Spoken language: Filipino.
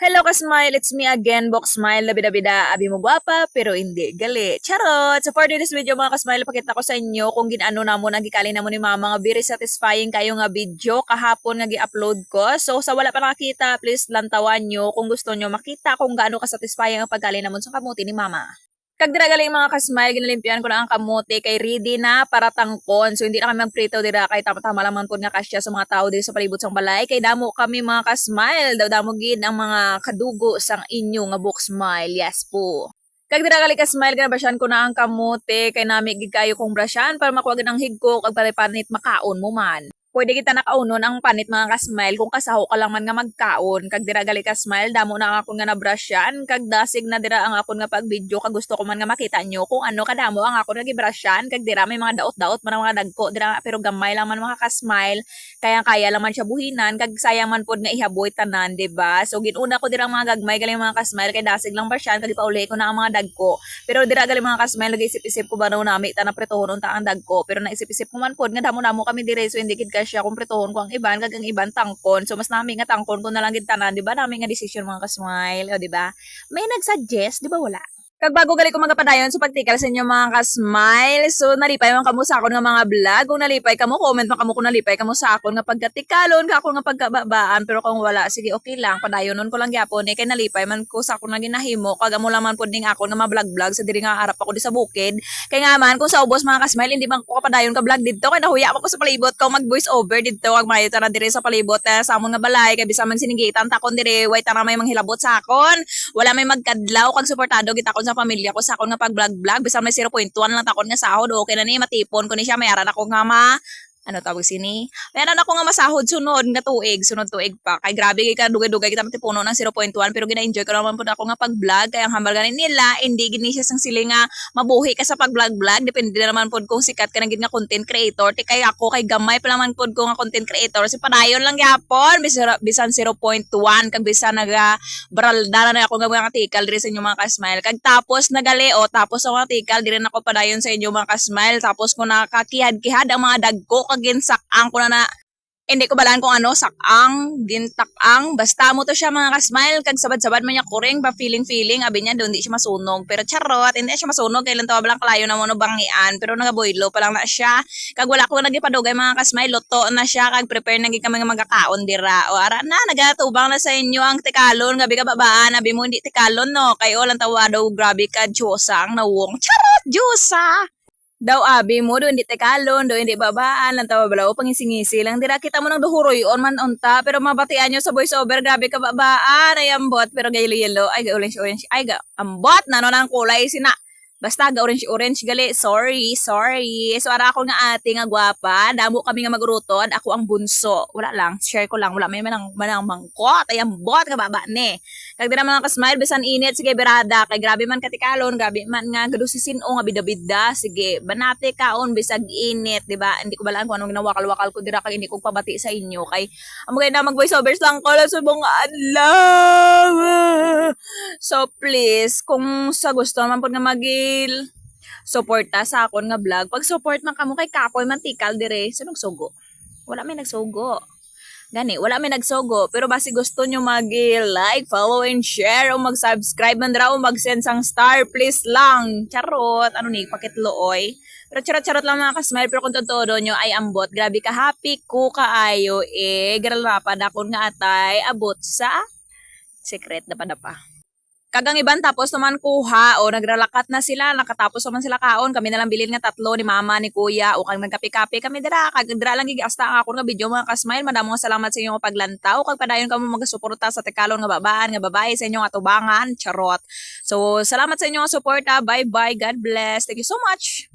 Hello ka-smile, it's me again, Box Smile, labida-bida, abi mo gwapa, pero hindi gali. Charot! So for this video mga ka-smile, pakita ko sa inyo kung ginano na mo, nagikali na mo ni mama nga very satisfying kayo nga video kahapon nga gi-upload ko. So sa wala pa nakakita, please lantawan nyo kung gusto nyo makita kung gaano ka-satisfying ang pagkali na mo sa kamuti ni mama. Kagdira galing mga ka-smile, ginalimpian ko na ang kamote kay ready na para tangkon. So hindi na kami magprito dira kay tama-tama lang man po nga kasya sa mga tao diri sa palibot sang balay. Kay damo kami mga ka-smile, daw damo gid ang mga kadugo sang inyo nga book smile. Yes po. Kagdira galing ka-smile, ginabrasyan ko na ang kamote kay nami gid kayo kong brasyan para makuha gid ang higko kag pare-panit makaon mo man. Pwede kita nakaunon ang panit mga ka-smile kung kasaho ka lang man nga magkaon. Kag dira gali ka-smile, damo na ang akon nga nabrasyan. Kag dasig na dira ang akon nga pag-video. Kag gusto ko man nga makita nyo kung ano kadamo ang akon nga gibrasyan. Kag dira may mga daot-daot man ang mga dagko. Dira pero gamay lang man mga ka-smile. Kaya lang man siya buhinan. Kag sayang man pod nga ihaboy tanan, diba? So ginuna ko dira mga gagmay gali mga ka-smile. Kay dasig lang brasyan. Kag ipauli ko na ang mga dagko. Pero dira gali mga ka-smile, nag-isip-isip ko ba na nami ta na pretohon unta ang dagko. Pero naisip-isip ko man pod nga damo-damo kami dire. So hindi kid siya kung pretohon ko ang iban kag ang iban tangkon. So mas nami nga tangkon ko na lang gid tanan, di ba? Nami nga decision mga ka-smile, o di ba? May nag-suggest, di ba wala? Kag bago gali ko magapadayon so pagtikal sa inyo mga ka-smile. So nalipay man kamo sa akon nga mga vlog. Kung nalipay kamo, comment man kamo kung nalipay kamo sa akon nga pagkatikalon, ka akon nga pagkababaan. Pero kung wala, sige okay lang. Padayonon ko lang gyapon kay nalipay man ko sa akon nga ginahimo. Kag amo lang man pud ning akon nga ma-vlog-vlog sa diri nga harap ako di sa bukid. Kay nga man kung sa ubos mga ka-smile, hindi man ko kapadayon ka vlog didto kay nahuya ako sa palibot ko mag voice over didto kag may tara diri sa palibot sa amon nga balay kay bisa man sinigitan takon diri way tara may manghilabot sa akon. Wala may magkadlaw kag suportado gitakon sa pamilya ko sa akon nga pag-vlog bisan may 0.1 lang takon nga sahod okay na ni matipon ko ni siya mayaran ako nga ano tawag sini? Meron ako nga masahod sunod tuig pa. Kay grabe kay ka dugay-dugay kita matipuno ng 0.1 pero gina-enjoy ko naman pud ako nga pag-vlog kay ang hambal ganin nila hindi gini siya sang sili nga mabuhi ka sa pag-vlog depende na naman pud kung sikat ka na gid nga content creator. Ti kay ako kay gamay pa naman pud ko nga content creator si padayon lang gyapon bisan 0.1 kag bisan naga baralda na ako nga mga article diri sa inyo mga ka-smile. Kag tapos nagali tapos ang article diri na ko padayon sa inyo mga ka-smile tapos ko nakakihad-kihad ang mga dagko ginsakang ko na hindi ko balaan kung ano, sakang, gintakang, basta mo to siya mga ka-smile, kag sabad-sabad man niya kuring, ba feeling, abi niya doon di siya masunog, pero charot, hindi siya masunog, kailan tawa lang kalayo na mo no bangian, pero nagaboylo pa lang na siya, kag wala ko nagipadugay mga ka-smile, luto na siya, kag prepare na kami nga magkakaon dira, o ara na, nagatubang na sa inyo ang tikalon, gabi ka babaan, abi mo hindi tikalon no, kayo lang tawa daw, grabe ka, Diyosa, ang nawong, charot, Diyosa! Daw abi mo do hindi tekalon do hindi babaan lang tawa balaw pangisingisi lang dira kita mo nang duhuroyon man unta pero mabatian nyo sa voice over grabe ka babaan ay ambot pero gaylo yellow ay ga orange ay ga ambot na no nang kulay sina basta ga orange gali sorry so ara ako nga ate nga gwapa damo kami nga magurutod ako ang bunso wala lang share ko lang wala may manang mangkot ay ambot ka baba ne kag dira mga ka-smile bisan init sige berada kay grabe man katikalon grabe man nga gadusisin o nga bida-bida sige banate kaon bisag init di ba hindi ko balaan kung anong ginawakal-wakal ko dira kay hindi ko pabati sa inyo kay amo kay na mag voice overs lang ko sa mga adlaw so please kung sa gusto man pud nga suporta sa akon nga vlog pag support man kamo kay kapoy mantikal dire sunog sugo wala may nagsugo gani wala may nagsugo pero basi gusto nyo like follow and share o mag-subscribe man dira o mag-send sang star please lang charot ano ni pakitlooy pero charot lang mga ka-smile pero kung todo nyo ay ambot grabe ka happy ko kaayo gralapad akon nga atay abot sa secret dapa kagang iban tapos naman kuha o nagralakat na sila nakatapos naman sila kaon kami na lang bilin nga tatlo ni mama ni kuya o kang nagkape-kape kami dira kag dira lang gigasta ang ako nga video mga ka-smile madamo nga salamat sa inyong paglantaw kag padayon kamo magsuporta sa tekalon nga babaan nga babae sa inyong atubangan charot so salamat sa inyong suporta bye bye god bless thank you so much.